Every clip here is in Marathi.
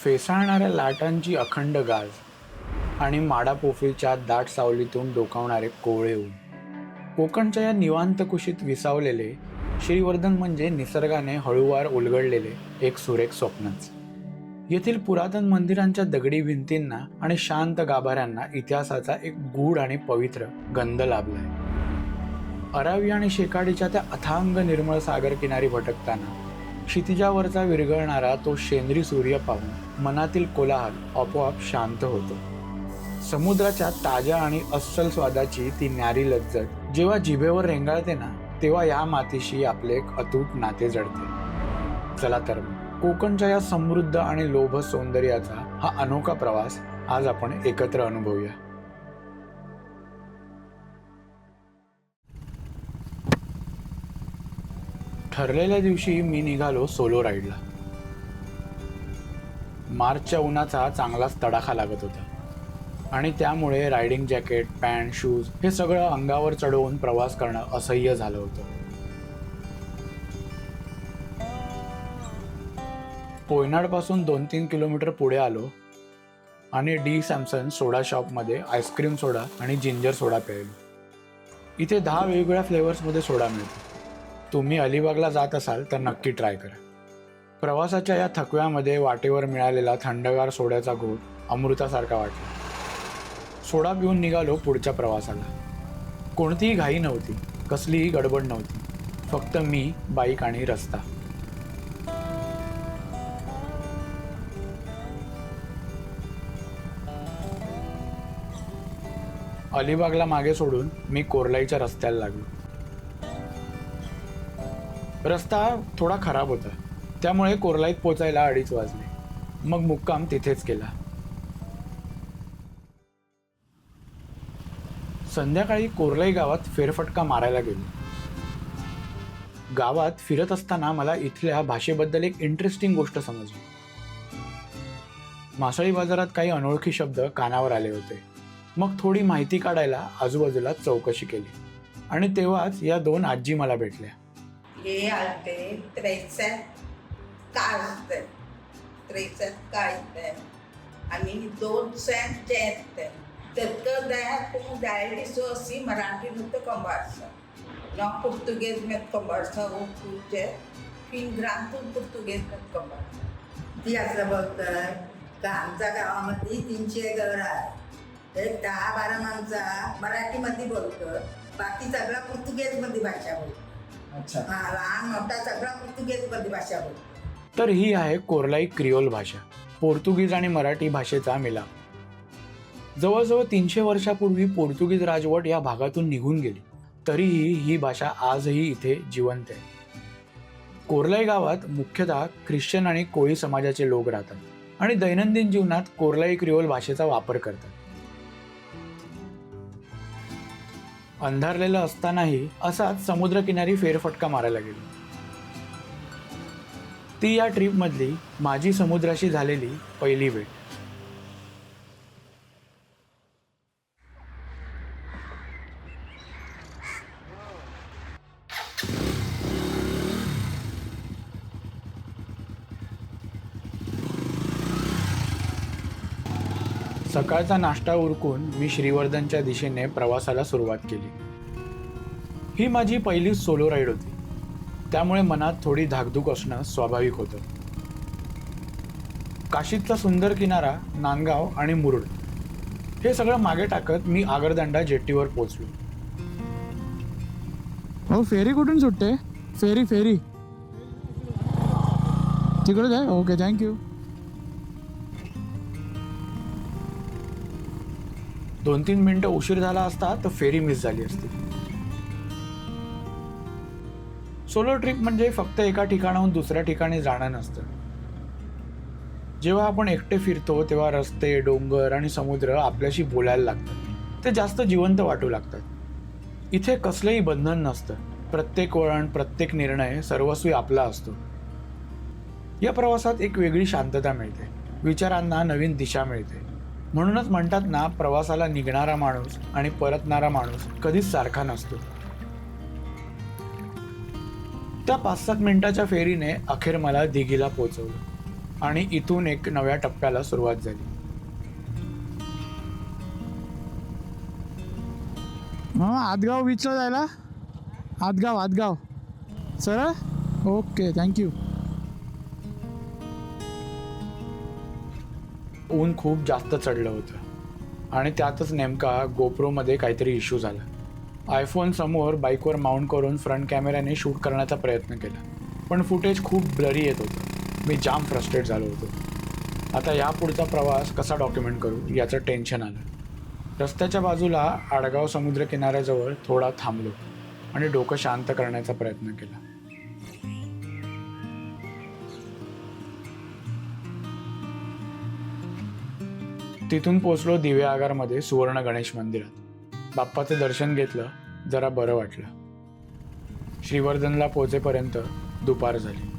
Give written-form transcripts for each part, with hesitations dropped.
फेसाळणाऱ्या लाटांची अखंड गाज आणि माडा पोफळीच्या दाट सावलीतून डोकावणारे कोवळे ऊन. कोकणच्या या निवांत कुशीत विसावलेले श्रीवर्धन म्हणजे निसर्गाने हळूवार उलगडलेले एक सुरेख स्वप्नच. येथील पुरातन मंदिरांच्या दगडी भिंतींना आणि शांत गाभाऱ्यांना इतिहासाचा एक गूढ आणि पवित्र गंध लाभलाय. अरावी आणि शेकाडीच्या त्या अथांग निर्मळ सागर किनारी भटकताना क्षितिजावरचा विरघळणारा तो शेंद्री सूर्य पाहून मनातील कोलाहल आपोआप शांत होतो. समुद्राच्या ताज्या आणि अस्सल स्वादाची ती न्यारी लज्जत जेव्हा जिभेवर रेंगाळते ना, तेव्हा या मातीशी आपले एक अतूट नाते जडते. चला तर कोकणच्या या समृद्ध आणि लोभ सौंदर्याचा हा अनोखा प्रवास आज आपण एकत्र अनुभवूया. ठरलेल्या दिवशी मी निघालो सोलो राईडला. मार्चच्या उन्हाचा चांगलाच तडाखा लागत होता आणि त्यामुळे रायडिंग जॅकेट, पॅन्ट, शूज हे सगळं अंगावर चढवून प्रवास करणं असह्य झालं होतं. पोयनाडपासून 2-3 किलोमीटर पुढे आलो आणि डी सॅमसन सोडा शॉपमध्ये आईस्क्रीम सोडा आणि जिंजर सोडा प्यायलो. इथे 10 वेगवेगळ्या फ्लेवर्समध्ये सोडा मिळतो. तुम्ही अलिबागला जात असाल तर नक्की ट्राय करा. प्रवासाच्या या थकव्यामध्ये वाटेवर मिळालेला थंडगार सोड्याचा घोट अमृतासारखा वाटला. सोडा पिऊन निघालो पुढच्या प्रवासाला. कोणतीही घाई नव्हती, कसलीही गडबड नव्हती, फक्त मी, बाईक आणि रस्ता. अलिबागला मागे सोडून मी कोरलाईच्या रस्त्याला लागलो. रस्ता थोडा खराब होता, त्यामुळे कोरलाईत पोचायला 2:30 वाजले. मग मुक्काम तिथेच केला. संध्याकाळी कोरलाई गावात फेरफटका मारायला गेलो. गावात फिरत असताना मला इथल्या भाषेबद्दल एक इंटरेस्टिंग गोष्ट समजली. मासळी बाजारात काही अनोळखी शब्द कानावर आले होते. मग थोडी माहिती काढायला आजूबाजूला चौकशी केली आणि तेव्हाच या 2 आजी मला भेटल्या. हे आलते त्रेसत काळते त्रेसत काळते आणि 2 सेंट देते तत्क दया तुम डायलिसो असी मराठी नुत कंबारसा ना पुर्तुगेज में कंबारसा वो तुझे फिन ग्रांतून पुर्तुगेज में कंबारसा. ती असं बघतं का आमच्या गावामध्ये 300 घर आहे. एक 10-12 माणसा मराठीमध्ये बोलतं, बाकी सगळा पोर्तुगेजमध्ये भाषा बोलतो. अच्छा. हा, लहान मोठा सगळा पोर्तुगेजमध्ये भाषा बोलतो. तर ही आहे कोरलाई क्रिओल भाषा, पोर्तुगीज आणि मराठी भाषेचा मिलाप. जवळजवळ 300 वर्षापूर्वी पोर्तुगीज राजवट या भागातून निघून गेली, तरीही ही भाषा आजही इथे जिवंत आहे. कोरलाई गावात मुख्यतः ख्रिश्चन आणि कोळी समाजाचे लोक राहतात आणि दैनंदिन जीवनात कोरलाई क्रिओल भाषेचा वापर करतात. अंधारलेलं असतानाही असाच समुद्रकिनारी फेरफटका मारायला गेलो. ती या ट्रिपमधली माझी समुद्राशी झालेली पहिली भेट. सकाळचा नाश्ता उरकून मी श्रीवर्धनच्या दिशेने प्रवासाला सुरुवात केली. ही माझी पहिली सोलो राईड होती, त्यामुळे मनात थोडी धाकधूक असणं स्वाभाविक होतं. काशीतचा सुंदर किनारा, नांदगाव आणि मुरुड हे सगळं मागे टाकत मी आगरदंडा जेट्टीवर पोचलो. हो, फेरी कुठून सुटते? फेरी तिकडे जाय. Okay, thank you. 2-3 मिनिटं उशीर झाला असता तर फेरी मिस झाली असती. सोलो ट्रिप म्हणजे फक्त एका ठिकाणाहून दुसऱ्या ठिकाणी जाणं नसतं. जेव्हा आपण एकटे फिरतो तेव्हा रस्ते, डोंगर आणि समुद्र आपल्याशी बोलायला लागतात. ते जास्त जिवंत वाटू लागतात. इथे कसलंही बंधन नसतं. प्रत्येक वळण, प्रत्येक निर्णय सर्वस्वी आपला असतो. या प्रवासात एक वेगळी शांतता मिळते, विचारांना नवीन दिशा मिळते. म्हणूनच म्हणतात ना, प्रवासाला निघणारा माणूस आणि परतणारा माणूस कधीच सारखा नसतो. त्या 5-7 मिनिटाच्या फेरीने अखेर मला दिघीला पोहोचवलं. आणि इथून एक नव्या टप्प्याला सुरुवात झाली. आदगाव बीचला जायला. आदगाव सरळ. Okay, thank you. ऊन खूप जास्त चढलं होतं आणि त्यातच नेमका गोप्रोमध्ये काहीतरी इश्यू झाला. आयफोन समोर बाईकवर माउंट करून फ्रंट कॅमेऱ्याने शूट करण्याचा प्रयत्न केला, पण फुटेज खूप ब्लरी येत होतं. मी जाम फ्रस्ट्रेट झालो होतो. आता यापुढचा प्रवास कसा डॉक्युमेंट करू याचं टेन्शन आलं. रस्त्याच्या बाजूला आडगाव समुद्र किनाऱ्याजवळ थोडा थांबलो आणि डोकं शांत करण्याचा प्रयत्न केला. तिथून पोचलो दिवे आगारमध्ये सुवर्ण गणेश मंदिरात. बाप्पाचं दर्शन घेतलं, जरा बरं वाटलं. श्रीवर्धनला पोचेपर्यंत दुपार झाली.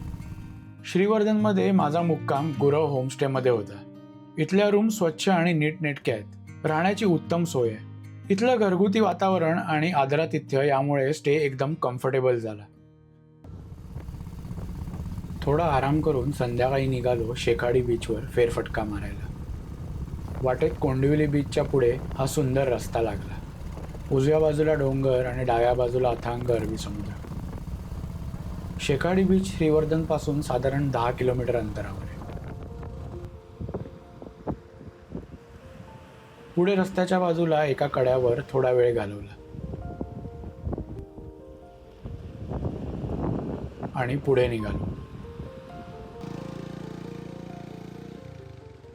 श्रीवर्धनमध्ये माझा मुक्काम गुरव होमस्टेमध्ये होता. इथल्या रूम स्वच्छ आणि नीटनेटक्या आहेत. राहण्याची उत्तम सोय आहे. इथलं घरगुती वातावरण आणि आदरातिथ्य यामुळे स्टे एकदम कम्फर्टेबल झाला. थोडा आराम करून संध्याकाळी निघालो शेकाडी बीचवर फेरफटका मारायला. वाटेत कोंडिवली बीचच्या पुढे हा सुंदर रस्ता लागला. उजव्या बाजूला डोंगर आणि डाव्या बाजूला अथांग अरबी समुद्र. शेकाडी बीच श्रीवर्धनपासून साधारण 10 किलोमीटर अंतरावर आहे. पुढे रस्त्याच्या बाजूला एका कड्यावर थोडा वेळ घालवला आणि पुढे निघालो.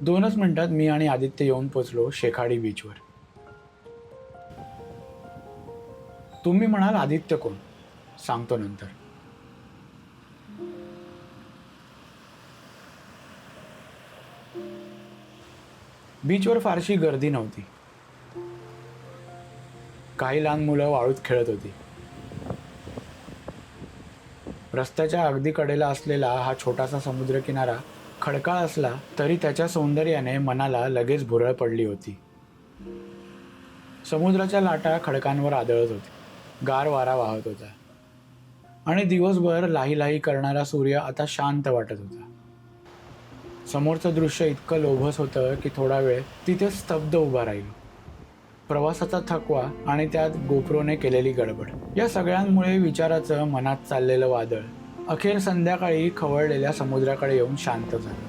2च मिनिटात मी आणि आदित्य येऊन पोचलो शेकाडी बीचवर. तुम्ही म्हणाल आदित्य कोण? सांगतो नंतर. बीचवर फारशी गर्दी नव्हती. काही लहान मुलं वाळूत खेळत होती. रस्त्याच्या अगदी कडेला असलेला हा छोटासा समुद्र किनारा खडकाळ असला तरी त्याच्या सौंदर्याने मनाला लगेच भुरळ पडली होती. समुद्राच्या लाटा खडकांवर आदळत होत्या. गार वारा वाहत होता आणि दिवसभर लाही लाही करणारा सूर्य आता शांत वाटत होता. समोरचं दृश्य इतकं लोभस होतं की थोडा वेळ तिथे स्तब्ध उभा राहिलो. प्रवासाचा थकवा आणि त्यात गोप्रोने केलेली गडबड या सगळ्यांमुळे विचाराचं मनात चाललेलं वादळ अखेर संध्याकाळी खवळलेल्या समुद्राकडे येऊन शांत झालं.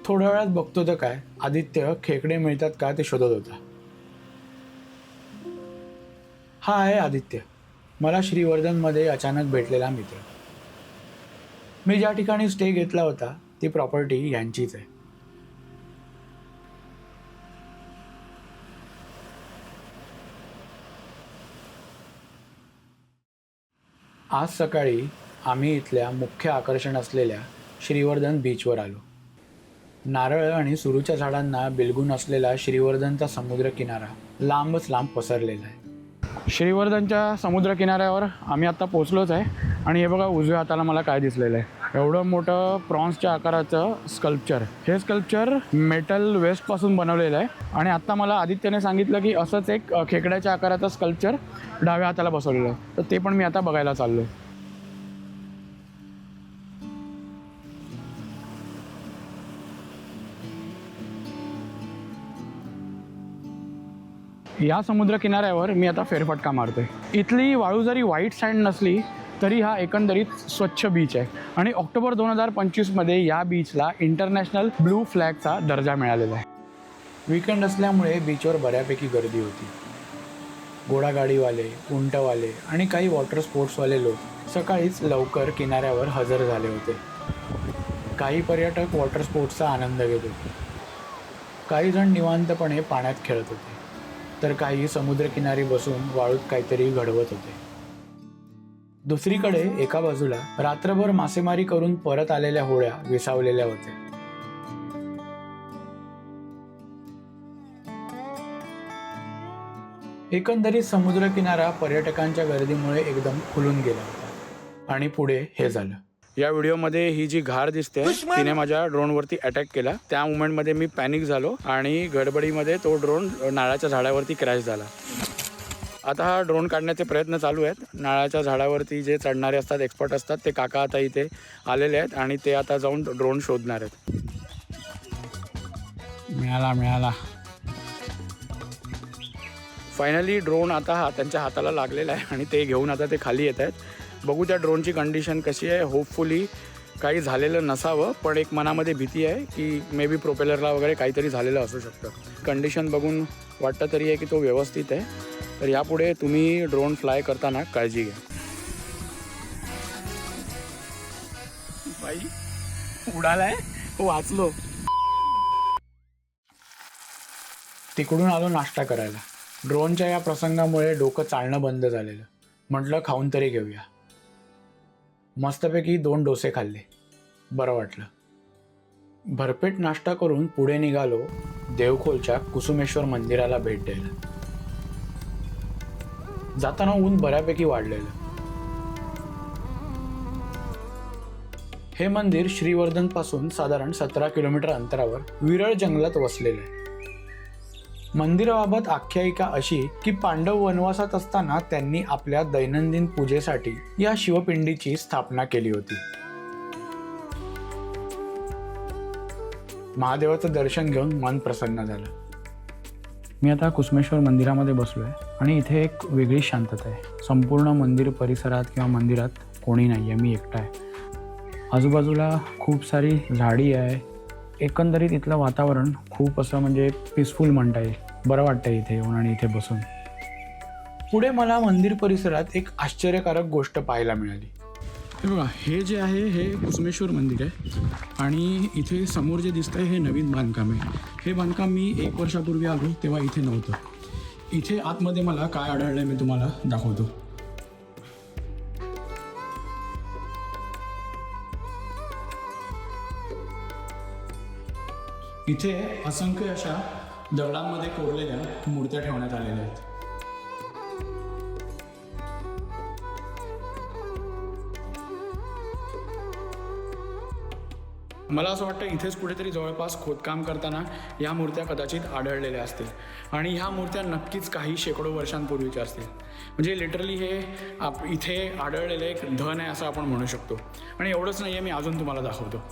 थोड्या वेळात बघतो तर काय, आदित्य खेकडे मिळतात का ते शोधत होता. हा आहे आदित्य, मला श्रीवर्धनमध्ये अचानक भेटलेला मित्र. मी ज्या ठिकाणी स्टे घेतला होता ती प्रॉपर्टी यांचीच आहे. आज सकाळी आम्ही इथल्या मुख्य आकर्षण असलेल्या श्रीवर्धन बीचवर आलो. नारळ आणि सुरूच्या झाडांना बिलगून असलेला श्रीवर्धनचा समुद्र किनारा लांबच लांब पसरलेला आहे. श्रीवर्धनच्या समुद्र किनाऱ्यावर आम्ही आत्ता पोचलोच आहे आणि हे बघा उजव्या हाताला मला काय दिसलेलं आहे, एवढं मोठं प्रॉन्सच्या आकाराचं स्कल्पचर. हे स्कल्पचर मेटल वेस्टपासून बनवलेलं आहे आणि आत्ता मला आदित्यने सांगितलं की असंच एक खेकड्याच्या आकाराचं स्कल्पचर डाव्या हाताला बसवलेलं आहे. तर ते पण मी आता बघायला चाललो आहे. या समुद्र किनाऱ्यावर मी आता फेरफटका मारतोय. इथली वाळू जरी व्हाईट सँड नसली तरी हा एकंदरीत स्वच्छ बीच आहे आणि ऑक्टोबर 2025मध्ये या बीचला इंटरनॅशनल ब्लू फ्लॅगचा दर्जा मिळालेला आहे. वीकेंड असल्यामुळे बीचवर बऱ्यापैकी गर्दी होती. घोडागाडीवाले, उंटवाले आणि काही वॉटर स्पोर्ट्सवाले लोक सकाळीच लवकर किनाऱ्यावर हजर झाले होते. काही पर्यटक वॉटर स्पोर्ट्सचा आनंद घेत होते. काही जण निवांतपणे पाण्यात खेळत होते तर काही समुद्रकिनारी बसून वाळूत काहीतरी घडवत होते. दुसरीकडे एका बाजूला रात्रभर मासेमारी करून परत आलेल्या होड्या विसावलेल्या होत्या. एकंदरीत समुद्रकिनारा पर्यटकांच्या गर्दीमुळे एकदम खुलून गेला होता. आणि पुढे हे झालं. या व्हिडिओमध्ये ही जी घार दिसते तिने माझ्या ड्रोनवरती अटॅक केला. त्या मुमेंटमध्ये मी पॅनिक झालो आणि गडबडीमध्ये तो ड्रोन नारळाच्या झाडावरती क्रॅश झाला. आता हा ड्रोन काढण्याचे प्रयत्न चालू आहेत. नारळाच्या झाडावरती जे चढणारे असतात, एक्सपर्ट असतात, ते काका आता इथे आलेले आहेत आणि ते आता जाऊन ड्रोन शोधणार आहेत. मिळाला. फायनली ड्रोन आता त्यांच्या हाताला लागलेला आहे आणि ते घेऊन आता ते खाली येत आहेत. बघू त्या ड्रोनची कंडिशन कशी आहे. होपफुली काही झालेलं नसावं, पण एक मनामध्ये भीती आहे की मे बी प्रोपेलरला वगैरे काहीतरी झालेलं असू शकतं. कंडिशन बघून वाटतं तरी आहे की तो व्यवस्थित आहे. तर यापुढे तुम्ही ड्रोन फ्लाय करताना काळजी घ्या. बाई उडालाय, वाचलो. तिकडून आलो नाश्ता करायला. ड्रोनच्या या प्रसंगामुळे डोकं चालणं बंद झालेलं. म्हटलं खाऊन तरी घेऊया. मस्तपैकी 2 डोसे खाल्ले, बरं वाटलं. भरपेट नाश्ता करून पुढे निघालो देवखोलच्या कुसुमेश्वर मंदिराला भेट द्यायला. जाताना ऊन बऱ्यापैकी वाढलेलं. हे मंदिर श्रीवर्धन पासून साधारण 17 किलोमीटर अंतरावर विरळ जंगलात वसलेलं आहे. मंदिराबाबत आख्यायिका अशी की पांडव वनवासात असताना त्यांनी आपल्या दैनंदिन पूजेसाठी या शिवपिंडीची स्थापना केली होती. महादेवाचं दर्शन घेऊन मन प्रसन्न झालं. मी आता कुसुमेश्वर मंदिरामध्ये बसलो आहे आणि इथे एक वेगळी शांतता आहे. संपूर्ण मंदिर परिसरात किंवा मंदिरात कोणी नाही आहे, मी एकटा आहे. आजूबाजूला खूप सारी झाडी आहे. एकंदरीत इथलं वातावरण खूप असं म्हणजे पीसफुल म्हणता येईल. बरं वाटतं इथे येऊन आणि इथे बसून. पुढे मला मंदिर परिसरात एक आश्चर्यकारक गोष्ट पाहायला मिळाली. हे बघा, हे जे आहे हे कुसुमेश्वर मंदिर आहे आणि इथे समोर जे दिसतं आहे हे नवीन बांधकाम आहे. हे बांधकाम मी 1 वर्षापूर्वी आलो तेव्हा इथे नव्हतं. इथे आतमध्ये मला काय आढळलं मी तुम्हाला दाखवतो. इथे असंख्य अशा दगडांमध्ये कोरलेल्या मूर्त्या ठेवण्यात आलेल्या आहेत. मला असं वाटतं इथेच कुठेतरी जवळपास खोदकाम करताना या मूर्त्या कदाचित आढळलेल्या असतील आणि ह्या मूर्त्या नक्कीच काही शेकडो वर्षांपूर्वीच्या असतील. म्हणजे लिटरली हे इथे आढळलेलं एक धन आहे असं आपण म्हणू शकतो. आणि एवढंच नाही आहे, मी अजून तुम्हाला दाखवतो.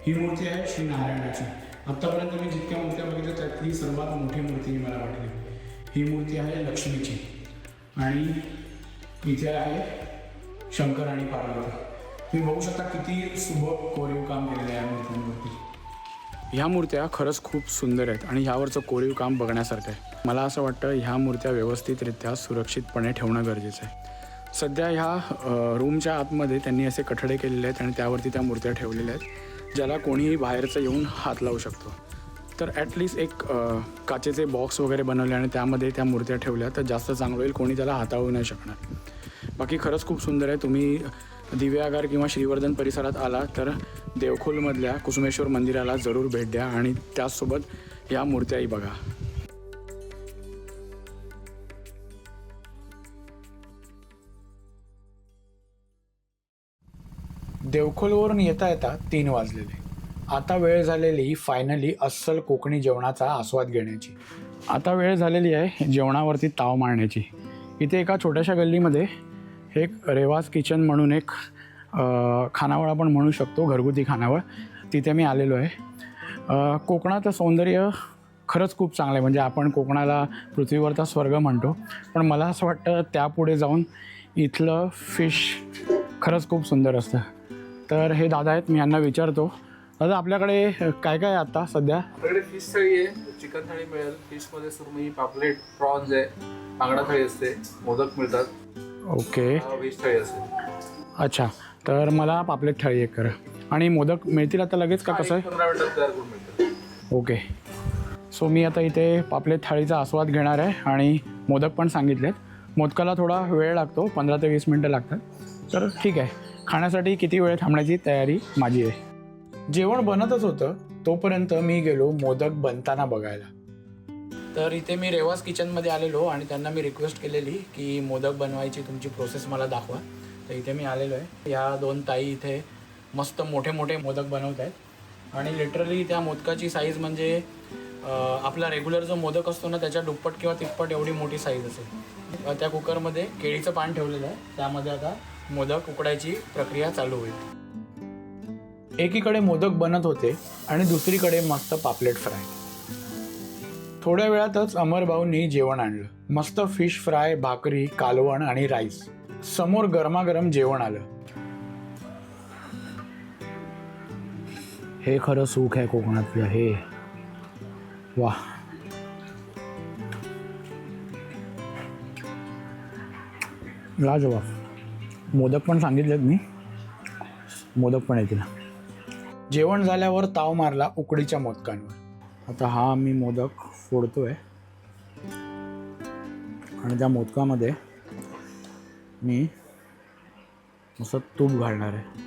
ही मूर्ती आहे श्री नारायणाची. आत्तापर्यंत मी जितक्या मूर्त्या बघितल्या त्यातली सर्वात मोठी मूर्ती ही मला वाटली. ही मूर्ती आहे लक्ष्मीची आणि इथे आहे शंकर आणि पार्वती. तुम्ही बघू शकता किती सुबक कोरीव काम केलेलं आहे या मूर्तींवरती. ह्या मूर्त्या खरंच खूप सुंदर आहेत आणि ह्यावरचं कोरीव काम बघण्यासारखं आहे. मला असं वाटतं ह्या मूर्त्या व्यवस्थितरित्या सुरक्षितपणे ठेवणं गरजेचं आहे. सध्या ह्या रूमच्या आतमध्ये त्यांनी असे कठडे केलेले आहेत आणि त्यावरती त्या मूर्त्या ठेवलेल्या आहेत ज्याला कोणीही बाहेरचं येऊन हात लावू शकतो. तर ॲटलिस्ट एक काचेचे बॉक्स वगैरे बनवले आणि त्यामध्ये त्या मूर्त्या ठेवल्या तर जास्त चांगलं होईल. कोणी त्याला हाताळू नाही शकणार. बाकी खरंच खूप सुंदर आहे. तुम्ही दिव्यागार किंवा श्रीवर्धन परिसरात आला तर देवखोलमधल्या कुसुमेश्वर मंदिराला जरूर भेट द्या आणि त्याचसोबत ह्या मूर्त्याही बघा. देवखोलवरून येता येता 3 वाजलेले. आता वेळ झालेली फायनली अस्सल कोकणी जेवणाचा आस्वाद घेण्याची. आता वेळ झालेली आहे जेवणावरती ताव मारण्याची. इथे एका छोट्याशा गल्लीमध्ये एक रेवाज किचन म्हणून एक खानावळ आपण म्हणू शकतो, घरगुती खानावळ, तिथे मी आलेलो आहे. कोकणाचं सौंदर्य खरंच खूप चांगलं आहे. म्हणजे आपण कोकणाला पृथ्वीवरचा स्वर्ग म्हणतो, पण मला असं वाटतं त्यापुढे जाऊन इथलं फिश खरंच खूप सुंदर असतं. तर हे दादा आहेत, मी यांना विचारतो, दादा आपल्याकडे काय काय आहे आता सध्या? आपल्याकडे फिश थाळी आहे, चिकन थाळी मिळेल, फिशमध्ये सुरमई, पापलेट, प्रॉन्स आहे, बांगडा थाळी असते, मोदक मिळतात. ओके, व्हेज थाळी असते. अच्छा, तर मला पापलेट थाळी एक करा. आणि मोदक मिळतील आता लगेच का कसं आहे? 15 मिनिटात तयार करून मिळतात. ओके, सो मी आता इथे पापलेट थाळीचा आस्वाद घेणार आहे आणि मोदक पण सांगितलेत. मोदकाला थोडा वेळ लागतो, 15 ते 20 मिनटं लागतात. तर ठीक आहे, खाण्यासाठी किती वेळ थांबण्याची तयारी माझी आहे. जेवण बनतच होतं तोपर्यंत मी गेलो मोदक बनताना बघायला. तर इथे मी रेवाज किचनमध्ये आलेलो आणि त्यांना मी रिक्वेस्ट केलेली की मोदक बनवायची तुमची प्रोसेस मला दाखवा. तर इथे मी आलेलो आहे. या 2 ताई इथे मस्त मोठे मोठे मोदक बनवत आहेत आणि लिटरली त्या मोदकाची साईज म्हणजे आपला रेग्युलर जो मोदक असतो ना त्याच्या दुप्पट किंवा तिप्पट एवढी मोठी साईज असेल. त्या कुकरमध्ये केळीचं पान ठेवलेलं आहे, त्यामध्ये आता मोदक उकडायची प्रक्रिया चालू होईल. एकीकडे मोदक बनत होते आणि दुसरीकडे मस्त पापलेट फ्राय. थोड्या वेळातच अमरभाऊंनी जेवण आणलं. मस्त फिश फ्राय, भाकरी, कालवण आणि राईस. समोर गरमागरम जेवण आलं. हे खरं सुख आहे कोकणातलं. हे वा, लाजवाब. मोदक पण सांगितलेत मी, मोदक पण येतील. जेवण झाल्यावर ताव मारला उकडीच्या मोदकांवर. आता हा मी मोदक फोडतोय आणि त्या मोदकामध्ये मी असं तूप घालणार आहे.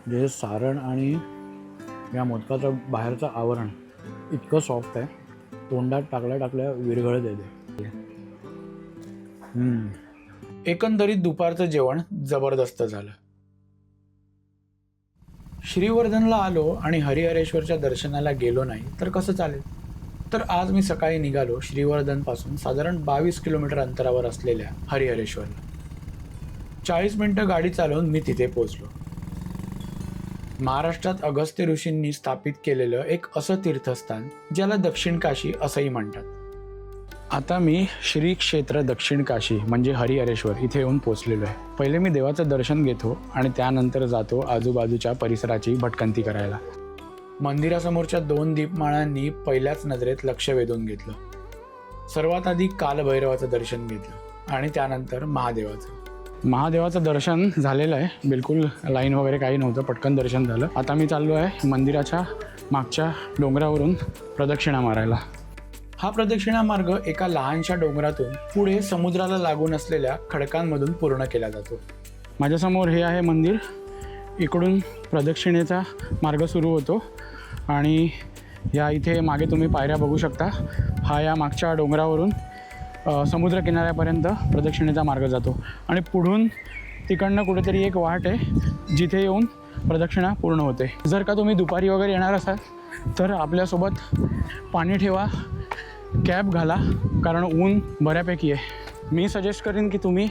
जे सारण आणि या मोदकाचं बाहेरचं आवरण इतकं सॉफ्ट आहे, तोंडात टाकल्या विरघळत येते. एकंदरीत दुपारचं जेवण जबरदस्त झालं. श्रीवर्धनला आलो आणि हरिहरेश्वरच्या दर्शनाला गेलो नाही तर कसं चालेल. तर आज मी सकाळी निघालो श्रीवर्धनपासून साधारण 22 किलोमीटर अंतरावर असलेल्या हरिहरेश्वरला. 40 मिनिटं गाडी चालवून मी तिथे पोचलो. महाराष्ट्रात अगस्त्य ऋषींनी स्थापित केलेलं एक असं तीर्थस्थान ज्याला दक्षिण काशी असंही म्हणतात. आता मी श्री क्षेत्र दक्षिण काशी म्हणजे हरिहरेश्वर इथे येऊन पोचलेलो आहे. पहिले मी देवाचं दर्शन घेतो आणि त्यानंतर जातो आजूबाजूच्या परिसराची भटकंती करायला. मंदिरासमोरच्या 2 दीपमाळांनी पहिल्याच नजरेत लक्ष वेधून घेतलं. सर्वात आधी कालभैरवाचं दर्शन घेतलं आणि त्यानंतर महादेवाचं दर्शन झालेलं आहे. बिलकुल लाईन वगैरे काही नव्हतं, पटकन दर्शन झालं. आता मी चाललो आहे मंदिराच्या मागच्या डोंगरावरून प्रदक्षिणा मारायला. हा प्रदक्षिणा मार्ग एका लहानशा डोंगरातून पुढे समुद्राला लागून असलेल्या खडकांमधून पूर्ण केला जातो. माझ्यासमोर हे आहे मंदिर. इकडून प्रदक्षिणेचा मार्ग सुरू होतो आणि या इथे मागे तुम्ही पायऱ्या बघू शकता. हा या मागच्या डोंगरावरून समुद्र किनाऱ्यापर्यंत प्रदक्षिणेचा मार्ग जातो आणि पुढून तिकडनं कुठेतरी एक वाट आहे जिथे येऊन प्रदक्षिणा पूर्ण होते. जर का तुम्ही दुपारी वगैरे येणार असाल तर आपल्यासोबत पाणी ठेवा, कॅप घाला, कारण ऊन बऱ्यापैकी आहे. मी सजेस्ट करीन की तुम्ही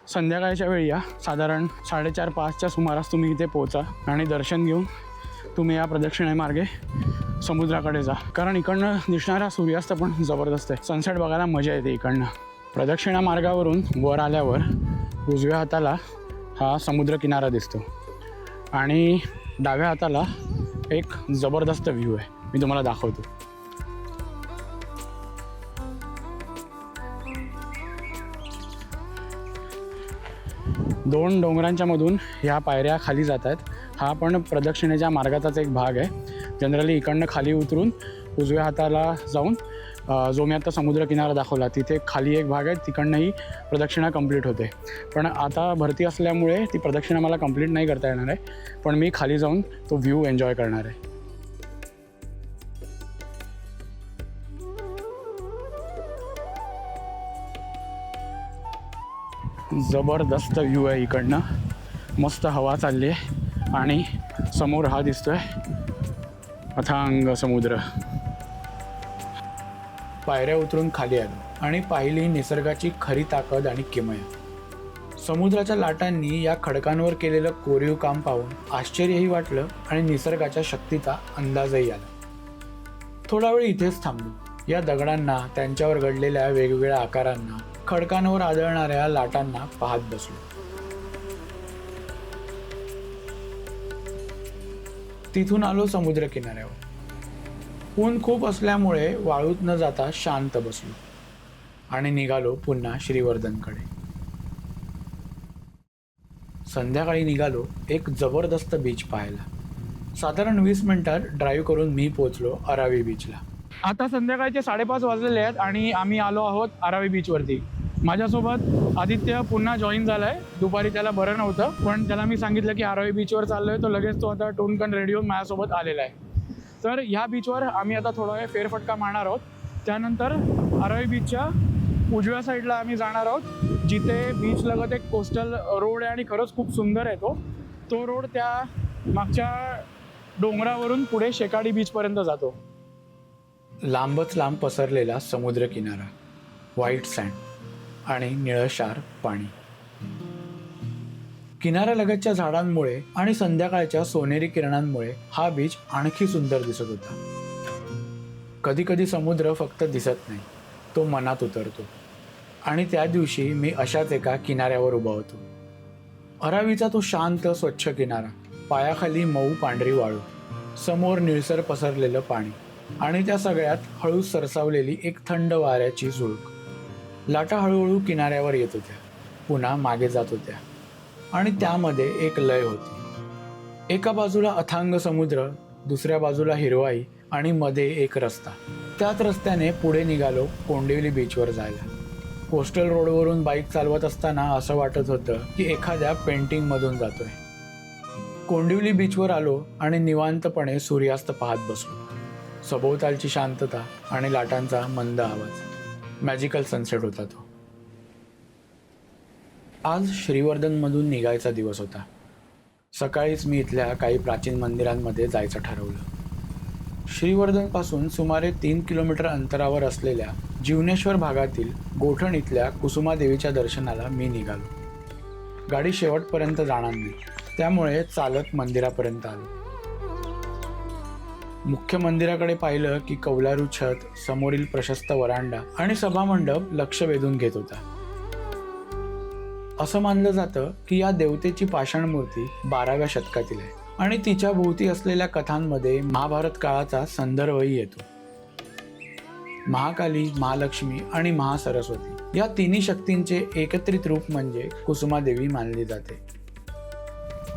संध्याकाळच्या वेळी या. साधारण 4:30-5च्या सुमारास तुम्ही इथे पोहोचा आणि दर्शन घेऊन तुम्ही या प्रदक्षिणेमार्गे समुद्राकडे जा, कारण इकडनं दिसणारा सूर्यास्त पण जबरदस्त आहे. सनसेट बघायला मजा येते इकडनं. प्रदक्षिणा मार्गावरून वर आल्यावर उजव्या हाताला हा समुद्र किनारा दिसतो आणि डाव्या हाताला एक जबरदस्त व्ह्यू आहे. मी तुम्हाला दाखवतो. दोन डोंगरांच्या मधून ह्या पायऱ्या खाली जात आहेत. हा पण प्रदक्षिणेच्या मार्गाचाच एक भाग आहे. जनरली इकडनं खाली उतरून उजव्या हाताला जाऊन जो मी आता समुद्र किनारा दाखवला तिथे खाली एक भाग आहे, तिकडनं ही प्रदक्षिणा कंप्लीट होते. पण आता भरती असल्यामुळे ती प्रदक्षिणा मला कंप्लीट नाही करता येणार आहे, पण मी खाली जाऊन तो व्ह्यू एन्जॉय करणार आहे. जबरदस्त व्ह्यू आहे इकडनं. मस्त हवा चालली आहे आणि समोर हा दिसतोय अथांग समुद्र. पायऱ्या उतरून खाली आलो आणि पाहिली निसर्गाची खरी ताकद आणि किमया. समुद्राच्या लाटांनी या खडकांवर केलेलं कोरीव काम पाहून आश्चर्यही वाटलं आणि निसर्गाच्या शक्तीचा अंदाजही आला. थोडा वेळ इथेच थांबलो. या दगडांना, त्यांच्यावर घडलेल्या वेगवेगळ्या आकारांना, खडकांवर आदळणाऱ्या लाटांना पाहत बसलो. तिथून आलो समुद्र किनाऱ्यावर. ऊन खूप असल्यामुळे वाळूत न जाता शांत बसलो आणि निघालो पुन्हा श्रीवर्धनकडे. संध्याकाळी निघालो एक जबरदस्त बीच पाहायला. साधारण 20 मिनिटात ड्राईव्ह करून मी पोहोचलो अरावी बीचला. आता संध्याकाळचे 5:30 वाजलेले आहेत आणि आम्ही आलो आहोत अरावी बीचवरती. माझ्यासोबत आदित्य पुन्हा जॉईन झाला आहे. दुपारी त्याला बरं नव्हतं, पण त्याला मी सांगितलं की अरावी बीचवर चाललो आहे. तो लगेच तो आता टोनकन रेडी होऊन माझ्यासोबत आलेला आहे. तर ह्या बीचवर आम्ही आता थोडा वेळ फेरफटका मारणार आहोत. त्यानंतर अरावी बीचच्या उजव्या साईडला आम्ही जाणार आहोत, जिथे बीच लगत एक कोस्टल रोड आहे आणि खरंच खूप सुंदर आहे तो रोड त्या मागच्या डोंगरावरून पुढे शेकाडी बीचपर्यंत जातो. लांबच लांब पसरलेला समुद्र किनारा, व्हाईट सँड आणि निळशार पाणी. किनाऱ्यालगतच्या झाडांमुळे आणि संध्याकाळच्या सोनेरी किरणांमुळे हा बीच आणखी सुंदर दिसत होता. कधी कधी समुद्र फक्त दिसत नाही, तो मनात उतरतो. आणि त्या दिवशी मी अशाच एका किनाऱ्यावर उभा होतो. अरावीचा तो शांत स्वच्छ किनारा, पायाखाली मऊ पांढरी वाळू, समोर निळसर पसरलेलं पाणी आणि त्या सगळ्यात हळू सरसावलेली एक थंड वाऱ्याची झुळूक. लाटा हळूहळू किनाऱ्यावर येत होत्या, पुन्हा मागे जात होत्या आणि त्यामध्ये एक लय होती. एका बाजूला अथांग समुद्र, दुसऱ्या बाजूला हिरवाई आणि मध्ये एक रस्ता. त्याच रस्त्याने पुढे निघालो कोंडिवली बीचवर जायला. कोस्टल रोडवरून बाईक चालवत असताना असं वाटत होतं की एखाद्या पेंटिंगमधून जातोय. कोंडिवली बीचवर आलो आणि निवांतपणे सूर्यास्त पाहत बसलो. सभोवतालची शांतता आणि लाटांचा मंद आवाज, मॅजिकल सनसेट होता तो. आज श्रीवर्धनमधून निघायचा दिवस होता. सकाळीच मी इथल्या काही प्राचीन मंदिरांमध्ये जायचं ठरवलं. श्रीवर्धनपासून सुमारे 3 किलोमीटर अंतरावर असलेल्या जीवनेश्वर भागातील गोठण इथल्या कुसुमादेवीच्या दर्शनाला मी निघालो. गाडी शेवटपर्यंत जाणार नाही, त्यामुळे चालत मंदिरापर्यंत आलो. मुख्य मंदिराकडे पाहिलं की कौलारू छत, समोरील प्रशस्त वरांडा आणि सभामंडप लक्ष वेधून घेत होता. असं मानलं जातं की या देवतेची पाषाण मूर्ती 12व्या शतकातील आहे आणि तिच्या भोवती असलेल्या कथांमध्ये महाभारत काळाचा संदर्भही येतो. महाकाली, महालक्ष्मी आणि महासरस्वती या तिन्ही शक्तींचे एकत्रित रूप म्हणजे कुसुमादेवी मानली जाते.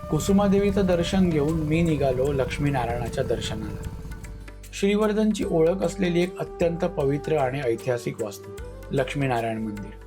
कुसुमादेवीचं दर्शन घेऊन मी निघालो लक्ष्मीनारायणाच्या दर्शनाला. श्रीवर्धनची ओळख असलेली एक अत्यंत पवित्र आणि ऐतिहासिक वास्तू, लक्ष्मीनारायण मंदिर.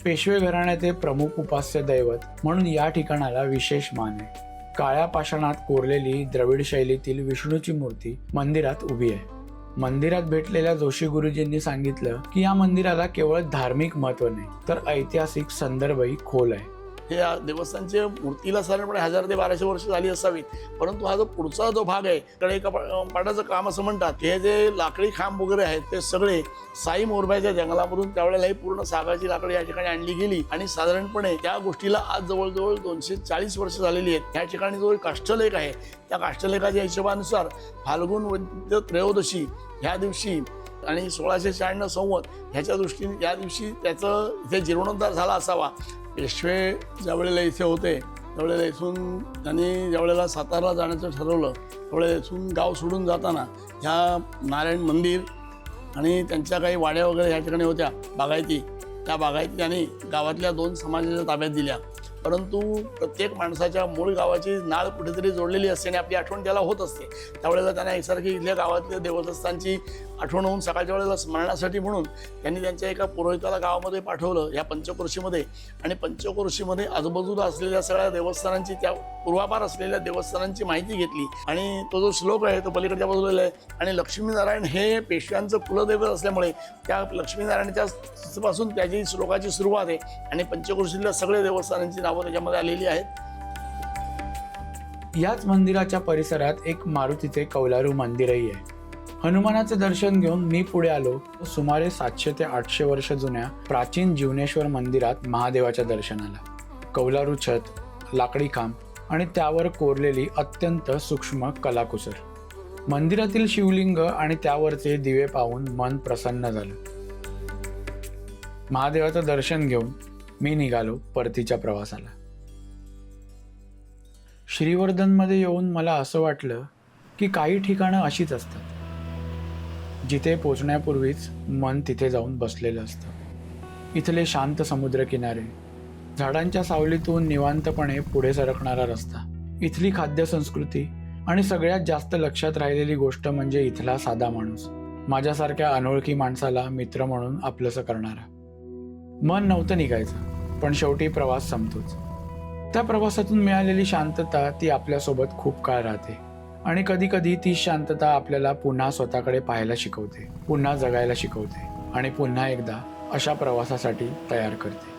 पेशवे घराण्याचे प्रमुख उपास्य दैवत म्हणून या ठिकाणाला विशेष मान आहे. काळ्या पाषाणात कोरलेली द्रविड शैलीतील विष्णूची मूर्ती मंदिरात उभी आहे. मंदिरात भेटलेल्या जोशी गुरुजींनी सांगितलं की या मंदिराला केवळ धार्मिक महत्त्व नाही, तर ऐतिहासिक संदर्भही खोल आहे. या देवस्थानच्या मूर्तीला साधारणपणे 1000 ते 1200 वर्ष झाली असावीत. परंतु हा जो पुढचा जो भाग आहे, कडे एका पाटाचं काम असं म्हणतात. हे जे लाकडी खांब वगैरे आहेत ते सगळे साई मोरबाईच्या जंगलामधून त्यावेळेला ही पूर्ण सागाची लाकडी या ठिकाणी आणली गेली आणि साधारणपणे त्या गोष्टीला आज जवळजवळ 240 वर्ष झालेली आहेत. या ठिकाणी जो काष्ठलेख आहे, त्या काष्ठलेखाच्या हिशोबानुसार फाल्गुन वद्य त्रयोदशी ह्या दिवशी आणि 1696 संवत ह्याच्या दृष्टीने या दिवशी त्याचं इथे जीर्णोद्धार झाला असावा. पेशवे ज्या वेळेला इथे होते त्यावेळेला इथून त्यांनी ज्यावेळेला सातारला जाण्याचं ठरवलं त्यावेळेला इथून गाव सोडून जाताना ह्या नारायण मंदिर आणि त्यांच्या काही वाड्या वगैरे ह्या ठिकाणी होत्या बागायती, त्या बागायती त्यांनी गावातल्या 2 समाजाच्या ताब्यात दिल्या. परंतु प्रत्येक माणसाच्या मूळ गावाची नाळ कुठेतरी जोडलेली असते आणि आपली आठवण त्याला होत असते. त्यावेळेला त्यांना एकसारखी इथल्या गावातल्या देवस्थानची आठवण होऊन सकाळच्या वेळेला स्मरणासाठी म्हणून त्यांनी त्यांच्या एका पुरोहिताला गावामध्ये पाठवलं या पंचक्रोशीमध्ये. आणि पंचक्रोशीमध्ये आजूबाजूला असलेल्या सगळ्या देवस्थानांची, त्या पूर्वापार असलेल्या देवस्थानांची माहिती घेतली. आणि तो जो श्लोक आहे तो पलीकडच्या बाजूला आहे. आणि लक्ष्मीनारायण हे पेशव्यांचं कुलदैवत असल्यामुळे त्या लक्ष्मीनारायणच्या पासून त्याची श्लोकाची सुरुवात आहे आणि पंचक्रोशीतल्या सगळ्या देवस्थानांची नावं त्याच्यामध्ये आलेली आहेत. याच मंदिराच्या परिसरात एक मारुतीचे कौलारू मंदिरही आहे. हनुमानाचे दर्शन घेऊन मी पुढे आलो. सुमारे 700 ते 800 वर्ष जुन्या प्राचीन जीवनेश्वर मंदिरात महादेवाच्या दर्शनाला. कौलारू छत, लाकडी खांब आणि त्यावर कोरलेली अत्यंत सूक्ष्म कलाकुसर. मंदिरातील शिवलिंग आणि त्यावरचे दिवे पाहून मन प्रसन्न झालं. महादेवाचं दर्शन घेऊन मी निघालो परतीच्या प्रवासाला. श्रीवर्धनमध्ये येऊन मला असं वाटलं की काही ठिकाणं अशीच असतात, जिथे पोचण्यापूर्वीच मन तिथे जाऊन बसलेलं असतं. इथले शांत समुद्रकिनारे, झाडांच्या सावलीतून निवांतपणे पुढे सरकणारा रस्ता, इथली खाद्य संस्कृती आणि सगळ्यात जास्त लक्षात राहिलेली गोष्ट म्हणजे इथला साधा माणूस, माझ्यासारख्या अनोळखी माणसाला मित्र म्हणून आपलंसं करणारा. मन नव्हतं निघायचं, पण शेवटी प्रवास संपतोच. त्या प्रवासातून मिळालेली शांतता ती आपल्यासोबत खूप काळ राहते आणि कधी कधी ती शांतता आपल्याला पुन्हा स्वतःकडे पाहायला शिकवते, पुन्हा जगायला शिकवते आणि पुन्हा एकदा अशा प्रवासासाठी तयार करते.